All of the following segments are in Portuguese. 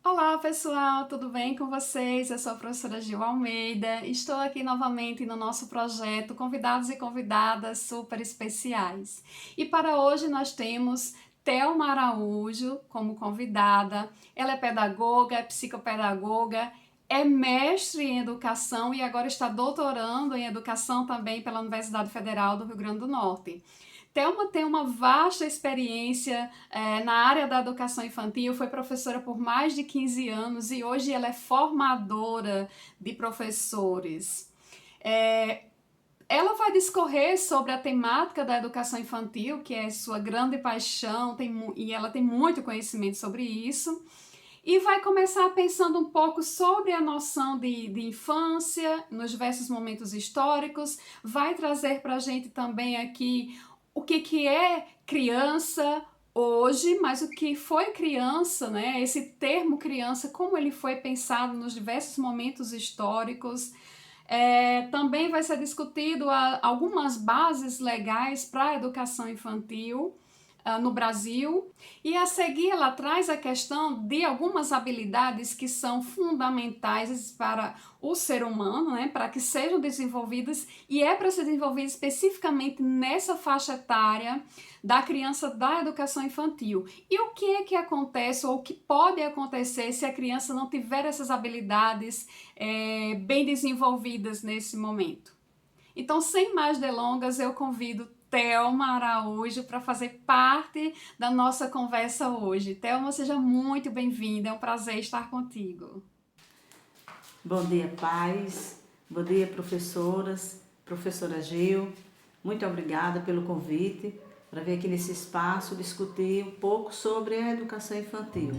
Olá, pessoal, tudo bem com vocês? Eu sou a professora Gil Almeida. Estou aqui novamente no nosso projeto Convidados e Convidadas Super Especiais. E para hoje nós temos Thelma Araújo como convidada. Ela é pedagoga, é psicopedagoga, é mestre em educação e agora está doutorando em educação também pela Universidade Federal do Rio Grande do Norte. Thelma tem uma vasta experiência na área da educação infantil, foi professora por mais de 15 anos e hoje ela é formadora de professores. É, Ela vai discorrer sobre a temática da educação infantil, que é sua grande paixão, e ela tem muito conhecimento sobre isso. E vai começar pensando um pouco sobre a noção de infância nos diversos momentos históricos, vai trazer para a gente também aqui o que é criança hoje, mas o que foi criança, né? Esse termo criança, como ele foi pensado nos diversos momentos históricos. Também vai ser discutido algumas bases legais para a educação infantil no Brasil. E a seguir ela traz a questão de algumas habilidades que são fundamentais para o ser humano, né, para que sejam desenvolvidas, e é para ser desenvolvida especificamente nessa faixa etária da criança da educação infantil. E o que é que acontece ou o que pode acontecer se a criança não tiver essas habilidades bem desenvolvidas nesse momento? Então, sem mais delongas, eu convido Thelma Araújo para fazer parte da nossa conversa hoje. Thelma, seja muito bem-vinda, é um prazer estar contigo. Bom dia, pais. Bom dia, professoras, professora Gil. Muito obrigada pelo convite para vir aqui nesse espaço discutir um pouco sobre a educação infantil.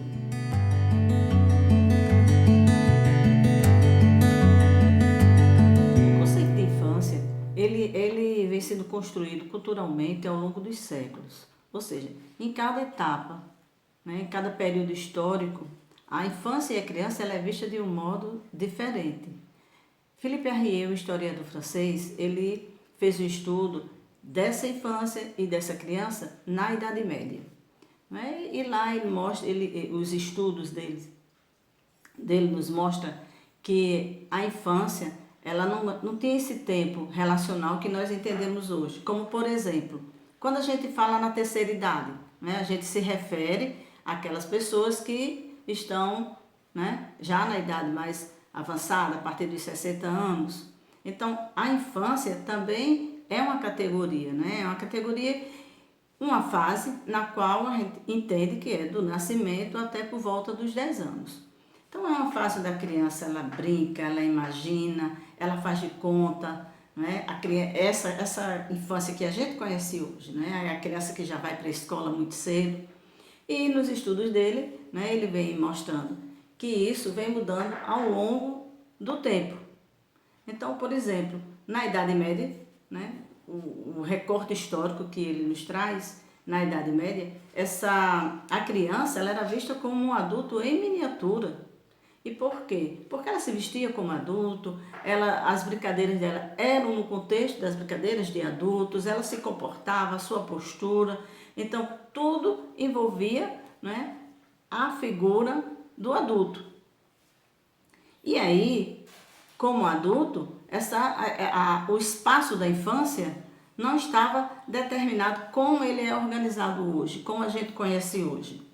O conceito de infância, ele vem sendo construído culturalmente ao longo dos séculos. Ou seja, em cada etapa, né, em cada período histórico, a infância e a criança ela é vista de um modo diferente. Philippe Arrier, o historiador francês, ele fez um estudo dessa infância e dessa criança na Idade Média. Né? E lá ele mostra, os estudos dele nos mostra que a infância ela não tem esse tempo relacional que nós entendemos hoje. Como, por exemplo, quando a gente fala na terceira idade, né, a gente se refere àquelas pessoas que estão, né, já na idade mais avançada, a partir dos 60 anos. Então, a infância também é uma categoria, né? É uma categoria, uma fase na qual a gente entende que é do nascimento até por volta dos 10 anos. Então, é uma fase da criança, ela brinca, ela imagina, ela faz de conta, né? Essa infância que a gente conhece hoje, né? É a criança que já vai para a escola muito cedo. E nos estudos dele, né, ele vem mostrando que isso vem mudando ao longo do tempo. Então, por exemplo, na Idade Média, né, o recorte histórico que ele nos traz, na Idade Média, a criança ela era vista como um adulto em miniatura. E por quê? Porque ela se vestia como adulto, as brincadeiras dela eram no contexto das brincadeiras de adultos, ela se comportava, a sua postura. Então, tudo envolvia, né, a figura do adulto. E aí, como adulto, o espaço da infância não estava determinado como ele é organizado hoje, como a gente conhece hoje.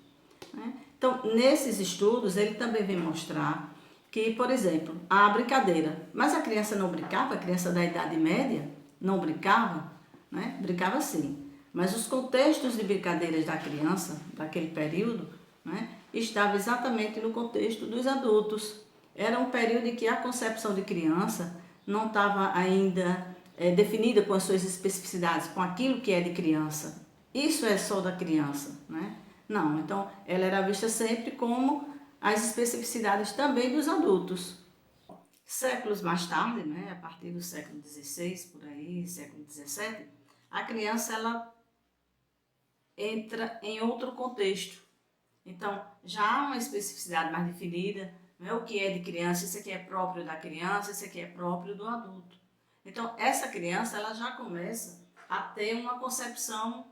Né? Então, nesses estudos, ele também vem mostrar que, por exemplo, a brincadeira, mas a criança não brincava, a criança da Idade Média não brincava, né? Brincava sim, mas os contextos de brincadeiras da criança, daquele período, né, estava exatamente no contexto dos adultos. Era um período em que a concepção de criança não estava ainda definida com as suas especificidades, com aquilo que é de criança. Isso é só da criança, né? Não, então ela era vista sempre como as especificidades também dos adultos. Séculos mais tarde, né, a partir do século XVI, por aí, século XVII, a criança ela entra em outro contexto. Então, já há uma especificidade mais definida, não é o que é de criança, isso aqui é próprio da criança, isso aqui é próprio do adulto. Então, essa criança ela já começa a ter uma concepção,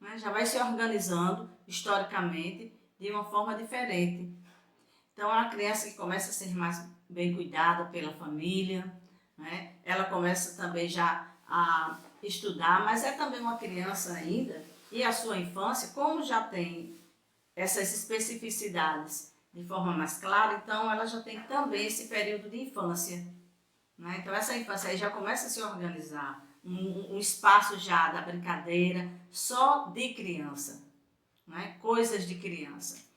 né, já vai se organizando historicamente de uma forma diferente. Então, é uma criança que começa a ser mais bem cuidada pela família, né? Ela começa também já a estudar, mas é também uma criança ainda, e a sua infância, como já tem essas especificidades de forma mais clara, então ela já tem também esse período de infância, né? Então essa infância aí já começa a se organizar, um espaço já da brincadeira só de criança, né? Coisas de criança.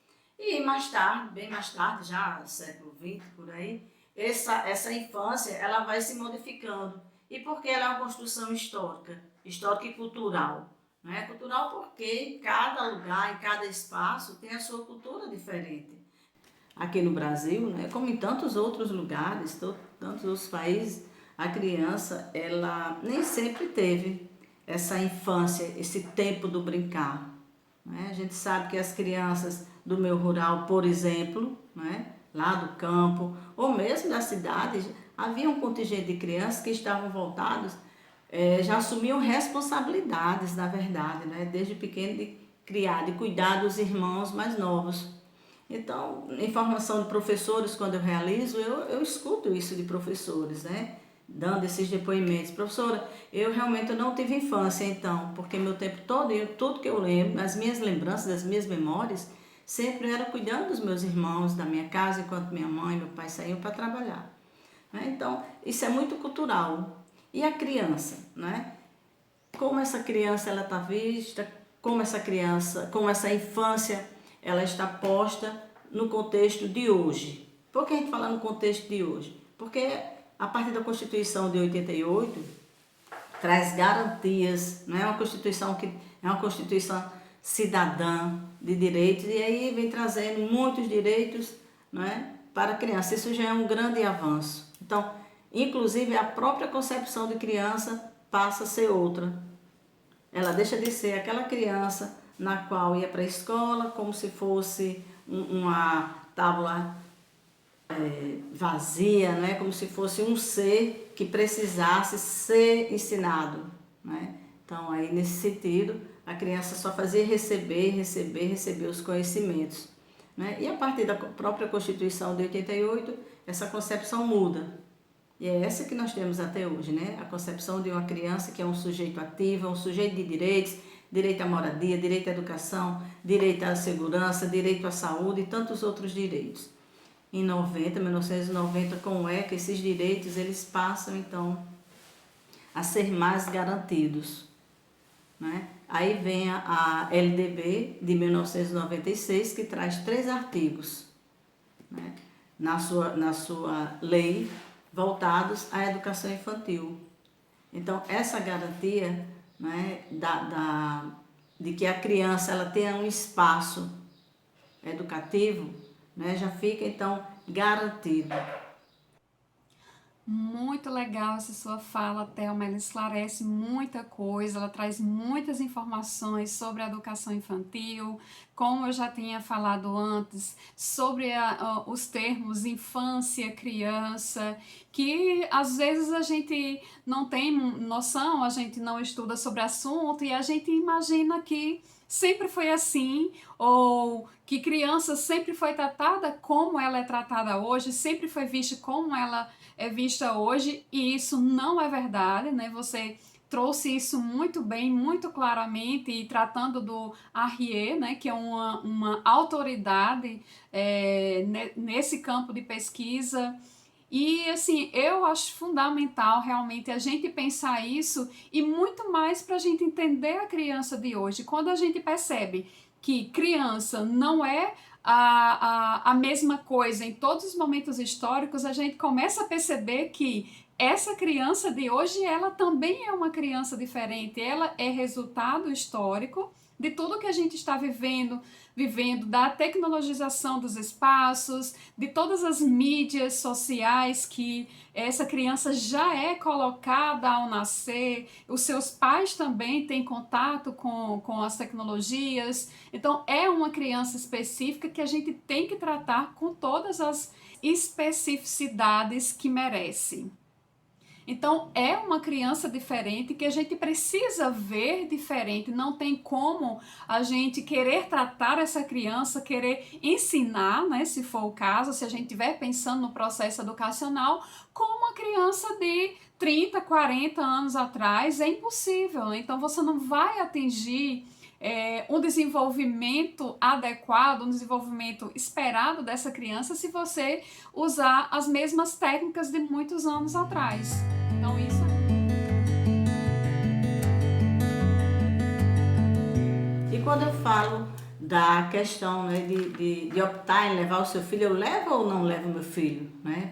E mais tarde, bem mais tarde, já século XX, por aí, essa infância ela vai se modificando. E porque ela é uma construção histórica e cultural. Né? Cultural porque em cada lugar, em cada espaço, tem a sua cultura diferente. Aqui no Brasil, né, como em tantos outros lugares, tantos outros países, a criança ela nem sempre teve essa infância, esse tempo do brincar. Né? A gente sabe que as crianças do meio rural, por exemplo, né, lá do campo, ou mesmo da cidade, havia um contingente de crianças que estavam voltados, já assumiam responsabilidades, na verdade, né, desde pequeno, de criar, de cuidar dos irmãos mais novos. Então, em formação de professores, quando eu realizo, eu escuto isso de professores, né? Dando esses depoimentos. Professora, eu realmente não tive infância, então, porque meu tempo todo, tudo que eu lembro, as minhas lembranças, as minhas memórias, sempre era cuidando dos meus irmãos, da minha casa, enquanto minha mãe e meu pai saíam para trabalhar. Né? Então, isso é muito cultural. E a criança, né? Como essa criança ela está vista, como essa infância ela está posta no contexto de hoje. Por que a gente fala no contexto de hoje? Porque a partir da Constituição de 88 traz garantias, não é uma Constituição que é uma Constituição cidadã de direitos e aí vem trazendo muitos direitos, não é, para a criança. Isso já é um grande avanço. Então, inclusive a própria concepção de criança passa a ser outra. Ela deixa de ser aquela criança na qual ia para a escola como se fosse uma tábua vazia, né? Como se fosse um ser que precisasse ser ensinado. Né? Então, aí nesse sentido, a criança só fazia receber os conhecimentos. Né? E a partir da própria Constituição de 88, essa concepção muda. E é essa que nós temos até hoje, né? A concepção de uma criança que é um sujeito ativo, um sujeito de direitos, direito à moradia, direito à educação, direito à segurança, direito à saúde e tantos outros direitos. Em 1990, com o ECA, esses direitos eles passam então a ser mais garantidos. Né? Aí vem a LDB de 1996, que traz 3 artigos, né? na sua lei, voltados à educação infantil. Então, essa garantia, né, de que a criança ela tenha um espaço educativo, né, já fica, então, garantido. Muito legal essa sua fala, Thelma. Ela esclarece muita coisa, ela traz muitas informações sobre a educação infantil, como eu já tinha falado antes, sobre os termos infância, criança, que às vezes a gente não tem noção, a gente não estuda sobre o assunto e a gente imagina que sempre foi assim, ou que criança sempre foi tratada como ela é tratada hoje, sempre foi vista como ela é vista hoje, e isso não é verdade, né? Você trouxe isso muito bem, muito claramente, e tratando do Arrier, né, que é uma autoridade nesse campo de pesquisa. E assim, eu acho fundamental realmente a gente pensar isso e muito mais para a gente entender a criança de hoje. Quando a gente percebe que criança não é a mesma coisa em todos os momentos históricos, a gente começa a perceber que essa criança de hoje, ela também é uma criança diferente, ela é resultado histórico de tudo que a gente está vivendo da tecnologização dos espaços, de todas as mídias sociais que essa criança já é colocada ao nascer, os seus pais também têm contato com as tecnologias, então é uma criança específica que a gente tem que tratar com todas as especificidades que merece. Então, é uma criança diferente que a gente precisa ver diferente. Não tem como a gente querer tratar essa criança, querer ensinar, né, se for o caso, se a gente estiver pensando no processo educacional, como uma criança de 30, 40 anos atrás. É impossível, né? Então, você não vai atingir um desenvolvimento adequado, um desenvolvimento esperado dessa criança se você usar as mesmas técnicas de muitos anos atrás. Então isso E quando eu falo da questão, né, de optar em levar o seu filho, eu levo ou não levo meu filho, né?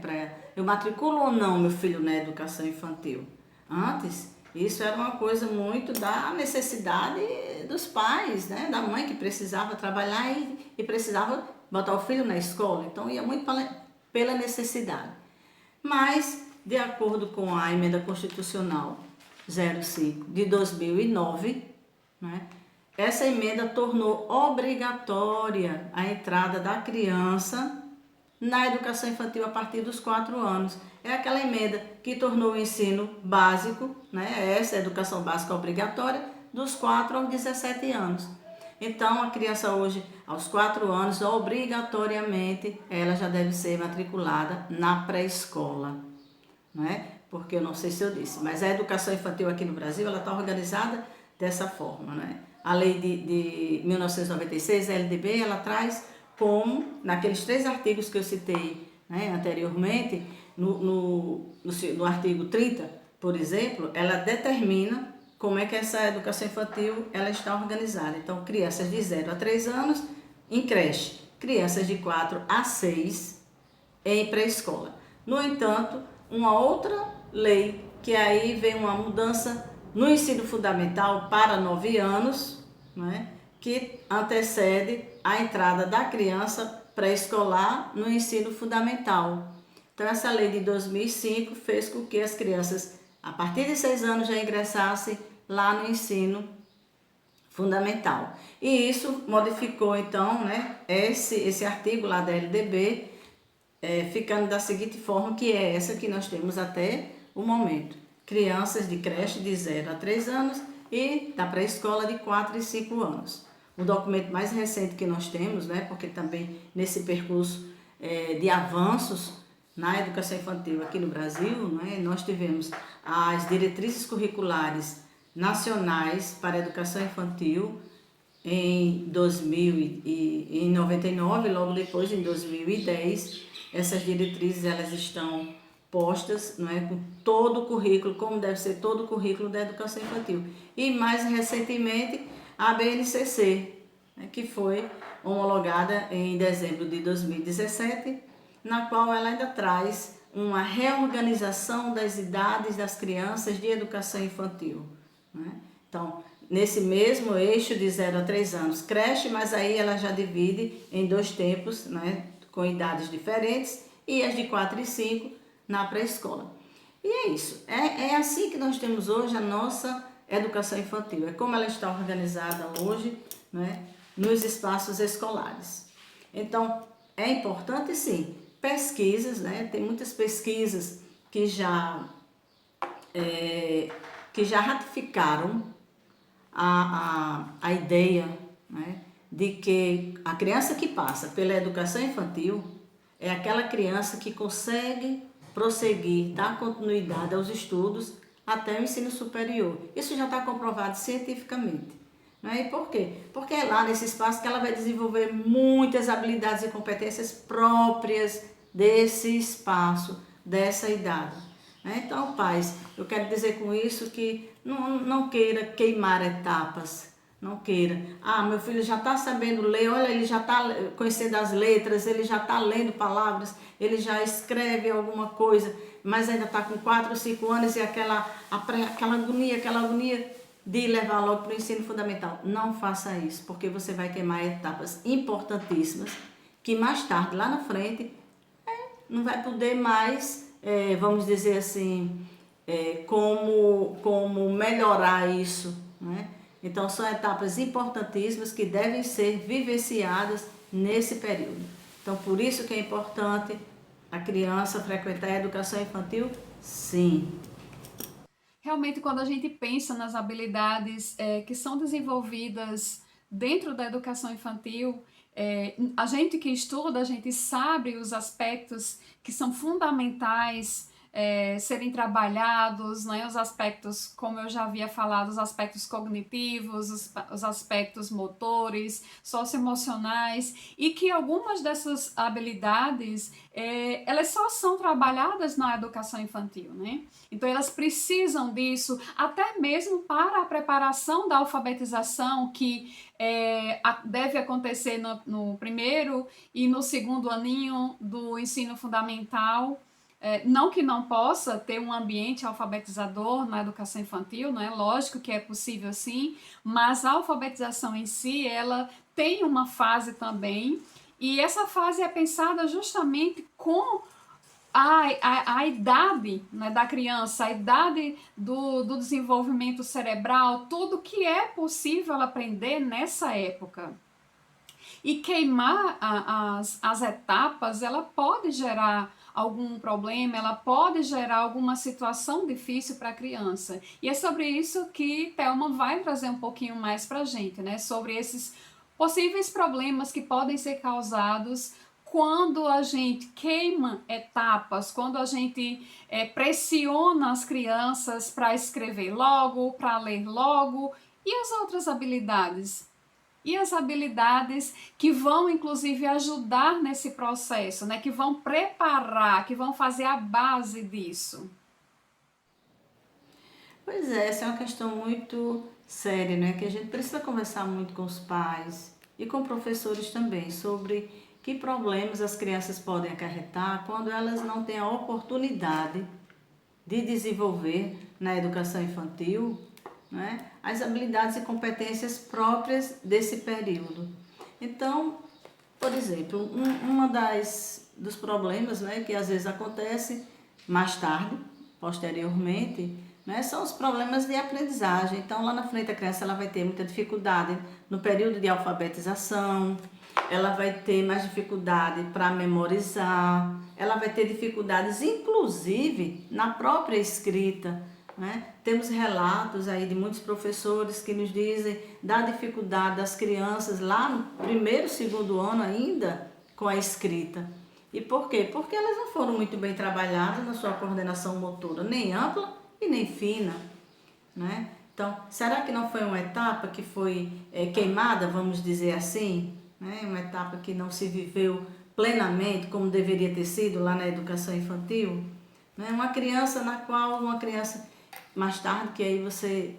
Eu matriculo ou não meu filho na educação infantil? Antes, isso era uma coisa muito da necessidade dos pais, né? Da mãe que precisava trabalhar e precisava botar o filho na escola. Então, ia muito pela necessidade. Mas, de acordo com a Emenda Constitucional 05 de 2009, né? Essa emenda tornou obrigatória a entrada da criança na educação infantil a partir dos 4 anos. É aquela emenda que tornou o ensino básico, né, essa educação básica obrigatória, dos 4 aos 17 anos. Então, a criança hoje, aos 4 anos, obrigatoriamente, ela já deve ser matriculada na pré-escola, né? Porque eu não sei se eu disse, mas a educação infantil aqui no Brasil, ela está organizada dessa forma, né? A lei de 1996, a LDB, ela traz como, naqueles 3 artigos que eu citei, né, anteriormente, no artigo 30, por exemplo, ela determina como é que essa educação infantil ela está organizada. Então, crianças de 0 a 3 anos em creche, crianças de 4 a 6 em pré-escola. No entanto, uma outra lei, que aí vem uma mudança no ensino fundamental para 9 anos, né, que antecede a entrada da criança pré-escolar no ensino fundamental. Então, essa lei de 2005 fez com que as crianças, a partir de 6 anos, já ingressassem lá no ensino fundamental. E isso modificou, então, né, esse artigo lá da LDB, ficando da seguinte forma, que é essa que nós temos até o momento. Crianças de creche de 0 a 3 anos e da pré-escola de 4 e 5 anos. O documento mais recente que nós temos, né, porque também nesse percurso de avanços na educação infantil aqui no Brasil, né, nós tivemos as diretrizes curriculares nacionais para a educação infantil em 99, logo depois em 2010, essas diretrizes elas estão postas, não é, com todo o currículo, como deve ser todo o currículo da educação infantil. E mais recentemente a BNCC, né, que foi homologada em dezembro de 2017, na qual ela ainda traz uma reorganização das idades das crianças de educação infantil, né? Então, nesse mesmo eixo de 0 a 3 anos, creche, mas aí ela já divide em 2 tempos, né, com idades diferentes, e as de 4 e 5 na pré-escola. E é isso, é assim que nós temos hoje a nossa educação infantil, é como ela está organizada hoje, né, nos espaços escolares. Então, é importante sim, pesquisas, né, tem muitas pesquisas que já ratificaram a ideia, né, de que a criança que passa pela educação infantil é aquela criança que consegue prosseguir, dar continuidade aos estudos até o ensino superior. Isso já está comprovado cientificamente. Né? E por quê? Porque é lá nesse espaço que ela vai desenvolver muitas habilidades e competências próprias desse espaço, dessa idade. Né? Então, pais, eu quero dizer com isso que não queira queimar etapas, não queira. Ah, meu filho já está sabendo ler, olha, ele já está conhecendo as letras, ele já está lendo palavras, ele já escreve alguma coisa, mas ainda está com 4 ou 5 anos e aquela agonia de levar logo para o ensino fundamental. Não faça isso, porque você vai queimar etapas importantíssimas que mais tarde, lá na frente, não vai poder mais, vamos dizer assim, como melhorar isso, né? Então, são etapas importantíssimas que devem ser vivenciadas nesse período. Então, por isso que é importante a criança frequentar a educação infantil, sim. Realmente, quando a gente pensa nas habilidades que são desenvolvidas dentro da educação infantil, a gente que estuda, a gente sabe os aspectos que são fundamentais serem trabalhados, né? Os aspectos, como eu já havia falado, os aspectos cognitivos, os aspectos motores, socioemocionais, e que algumas dessas habilidades elas só são trabalhadas na educação infantil, né? Então elas precisam disso até mesmo para a preparação da alfabetização que deve acontecer no primeiro e no segundo aninho do ensino fundamental. Não que não possa ter um ambiente alfabetizador na educação infantil, né? Lógico que é possível sim, mas a alfabetização em si, ela tem uma fase também, e essa fase é pensada justamente com a idade, né, da criança, a idade do desenvolvimento cerebral, tudo que é possível aprender nessa época. E queimar as etapas, ela pode gerar algum problema, ela pode gerar alguma situação difícil para a criança. E é sobre isso que Thelma vai trazer um pouquinho mais para a gente, né? Sobre esses possíveis problemas que podem ser causados quando a gente queima etapas, quando a gente pressiona as crianças para escrever logo, para ler logo, e as outras habilidades? E as habilidades que vão, inclusive, ajudar nesse processo, né? Que vão preparar, que vão fazer a base disso. Pois é, essa é uma questão muito séria, né? Que a gente precisa conversar muito com os pais e com professores também sobre que problemas as crianças podem acarretar quando elas não têm a oportunidade de desenvolver na educação infantil, né, as habilidades e competências próprias desse período. Então, por exemplo, uma dos problemas, né, que às vezes acontece mais tarde, posteriormente, né, são os problemas de aprendizagem. Então, lá na frente a criança ela vai ter muita dificuldade no período de alfabetização, ela vai ter mais dificuldade para memorizar, ela vai ter dificuldades inclusive na própria escrita, né? Temos relatos aí de muitos professores que nos dizem da dificuldade das crianças lá no primeiro, segundo ano ainda com a escrita. E por quê? Porque elas não foram muito bem trabalhadas na sua coordenação motora, nem ampla e nem fina, né? Então, será que não foi uma etapa que foi queimada, vamos dizer assim? Né? Uma etapa que não se viveu plenamente como deveria ter sido lá na educação infantil? Né? Uma criança mais tarde, que aí você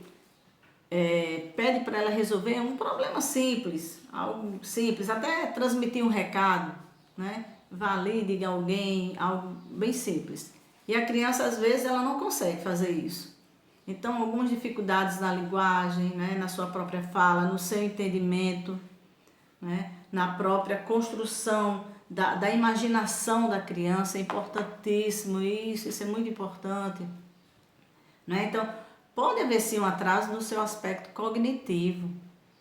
pede para ela resolver um problema simples, algo simples, até transmitir um recado, né? Vá ali, diga a alguém, algo bem simples. E a criança, às vezes, ela não consegue fazer isso. Então, algumas dificuldades na linguagem, né? Na sua própria fala, no seu entendimento, né? Na própria construção da imaginação da criança, é importantíssimo isso é muito importante. Né? Então, pode haver sim um atraso no seu aspecto cognitivo.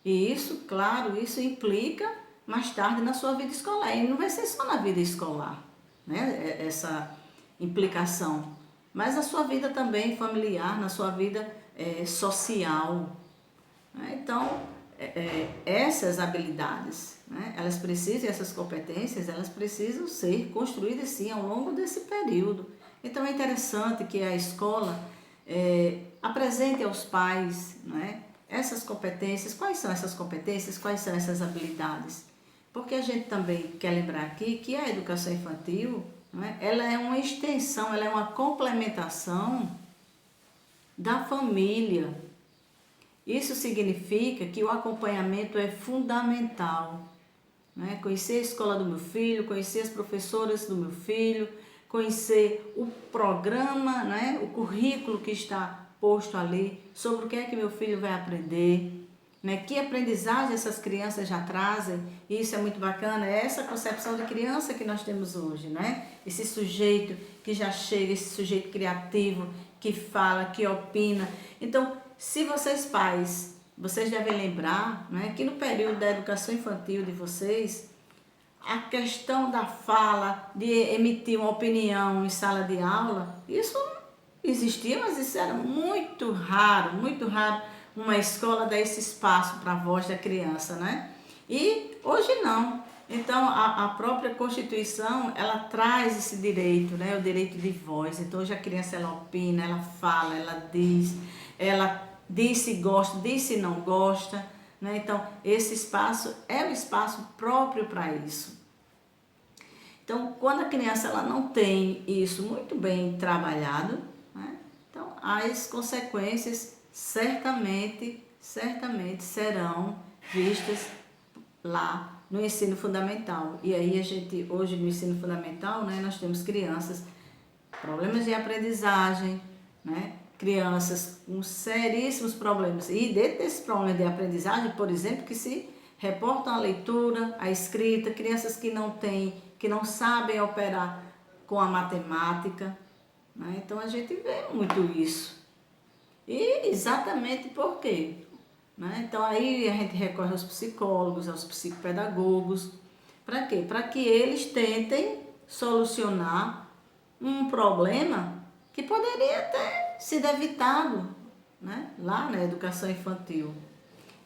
E isso, claro, isso implica mais tarde na sua vida escolar. E não vai ser só na vida escolar, né? Essa implicação. Mas na sua vida também familiar, na sua vida social. Né? Então, essas habilidades, né? Elas precisam, essas competências, elas precisam ser construídas sim ao longo desse período. Então é interessante que a escola apresente aos pais, né, essas competências, quais são essas habilidades. Porque a gente também quer lembrar aqui que a educação infantil, né, ela é uma extensão, ela é uma complementação da família. Isso significa que o acompanhamento é fundamental. Né? Conhecer a escola do meu filho, conhecer as professoras do meu filho, conhecer o programa, né? O currículo que está posto ali, sobre o que é que meu filho vai aprender, né? Que aprendizagem essas crianças já trazem, e isso é muito bacana, é essa concepção de criança que nós temos hoje, né? Esse sujeito que já chega, esse sujeito criativo, que fala, que opina. Então, se vocês pais, vocês devem lembrar, né, que no período da educação infantil de vocês, a questão da fala, de emitir uma opinião em sala de aula, isso existia, mas isso era muito raro uma escola dar esse espaço para a voz da criança, né? E hoje não. Então, a própria Constituição, ela traz esse direito, né? O direito de voz. Então, hoje a criança, ela opina, ela fala, ela diz se gosta, diz se não gosta, né? Então, esse espaço é um espaço próprio para isso. Então, quando a criança ela não tem isso muito bem trabalhado, né? Então as consequências certamente serão vistas lá no ensino fundamental. E aí a gente, hoje no ensino fundamental, né, nós temos crianças, problemas de aprendizagem, né? Crianças com seríssimos problemas. E dentro desses problemas de aprendizagem, por exemplo, que se reportam a leitura, a escrita, crianças que não sabem operar com a matemática, né? Então a gente vê muito isso. E exatamente por quê? Né? Então aí a gente recorre aos psicólogos, aos psicopedagogos. Para quê? Para que eles tentem solucionar um problema que poderia ter sido evitado, né? Lá na educação infantil.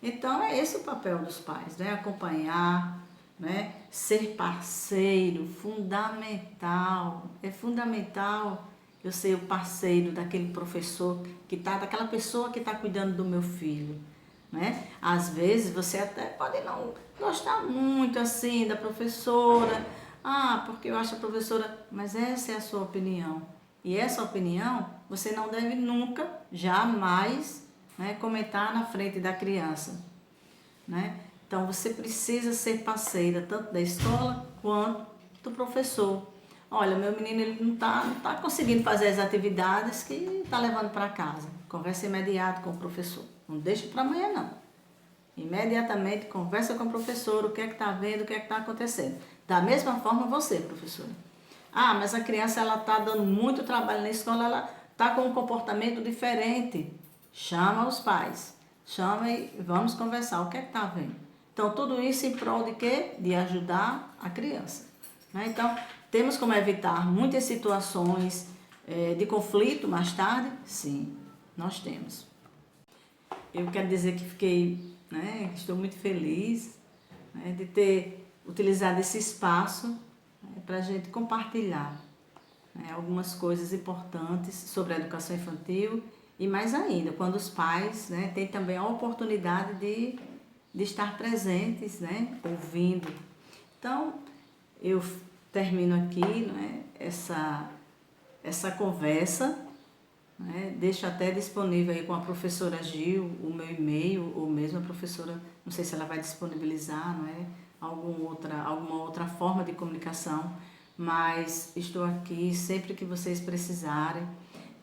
Então é esse o papel dos pais, né? Acompanhar, né? Ser parceiro, fundamental. É fundamental eu ser o parceiro daquele professor daquela pessoa que está cuidando do meu filho, né? Às vezes você até pode não gostar muito assim da professora, porque eu acho a professora, mas essa é a sua opinião. E essa opinião você não deve nunca, jamais, né, comentar na frente da criança, né? Então você precisa ser parceira tanto da escola quanto do professor. Olha, meu menino ele não tá conseguindo fazer as atividades que está levando para casa. Conversa imediato com o professor. Não deixa para amanhã não. Imediatamente conversa com o professor, o que é que está vendo, o que é que está acontecendo. Da mesma forma você, professora. Mas a criança ela está dando muito trabalho na escola, ela está com um comportamento diferente. Chama os pais. Chama e vamos conversar. O que é que está vendo? Então, tudo isso em prol de quê? De ajudar a criança, né? Então, temos como evitar muitas situações de conflito mais tarde? Sim, nós temos. Eu quero dizer que estou muito feliz, né, de ter utilizado esse espaço, né, para a gente compartilhar, né, algumas coisas importantes sobre a educação infantil e mais ainda, quando os pais, né, têm também a oportunidade de estar presentes, né, ouvindo. Então, eu termino aqui, né, essa conversa, né? Deixo até disponível aí com a professora Gil o meu e-mail, ou mesmo a professora, não sei se ela vai disponibilizar, não é? Alguma outra forma de comunicação, mas estou aqui sempre que vocês precisarem.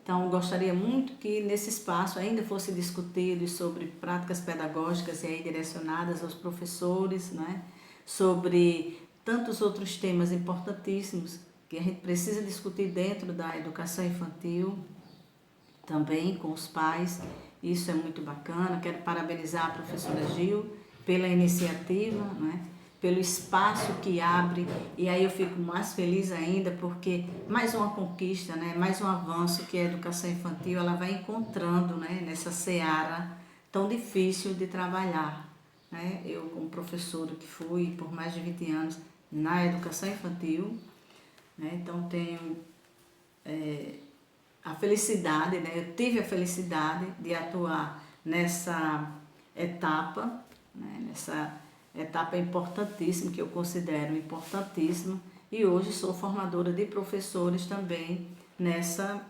Então, gostaria muito que nesse espaço ainda fosse discutido sobre práticas pedagógicas e aí direcionadas aos professores, né? Sobre tantos outros temas importantíssimos que a gente precisa discutir dentro da educação infantil, também com os pais. Isso é muito bacana. Quero parabenizar a professora Gil pela iniciativa, né? Pelo espaço que abre, e aí eu fico mais feliz ainda porque mais uma conquista, né? Mais um avanço que a educação infantil ela vai encontrando, né? Nessa seara tão difícil de trabalhar, né? Eu, como professora que fui por mais de 20 anos na educação infantil, né? Então tenho a felicidade, né? Eu tive a felicidade de atuar nessa etapa, né? Nessa etapa importantíssima, que eu considero importantíssima, e hoje sou formadora de professores também nessa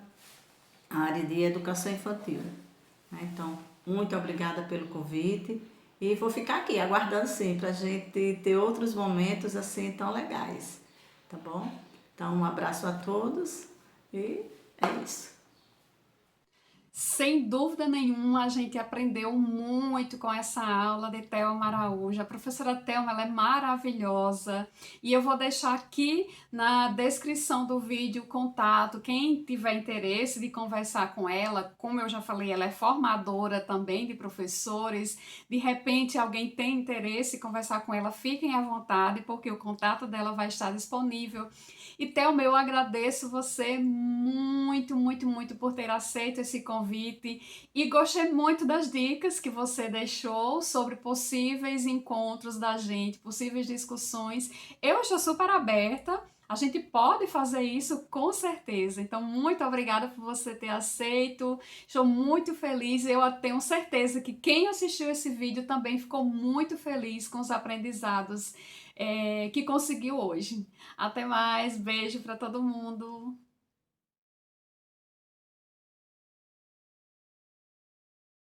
área de educação infantil, né? Então, muito obrigada pelo convite e vou ficar aqui aguardando sim para a gente ter outros momentos assim tão legais, tá bom? Então, um abraço a todos e é isso. Sem dúvida nenhuma, a gente aprendeu muito com essa aula de Thelma Araújo. A professora Thelma, ela é maravilhosa e eu vou deixar aqui na descrição do vídeo o contato. Quem tiver interesse de conversar com ela, como eu já falei, ela é formadora também de professores. De repente, alguém tem interesse em conversar com ela, fiquem à vontade, porque o contato dela vai estar disponível. E Thelma, eu agradeço você muito, muito, muito por ter aceito esse convite e gostei muito das dicas que você deixou sobre possíveis encontros da gente, possíveis discussões. Eu estou super aberta. A gente pode fazer isso com certeza. Então, muito obrigada por você ter aceito. Estou muito feliz. Eu tenho certeza que quem assistiu esse vídeo também ficou muito feliz com os aprendizados que conseguiu hoje. Até mais, beijo para todo mundo.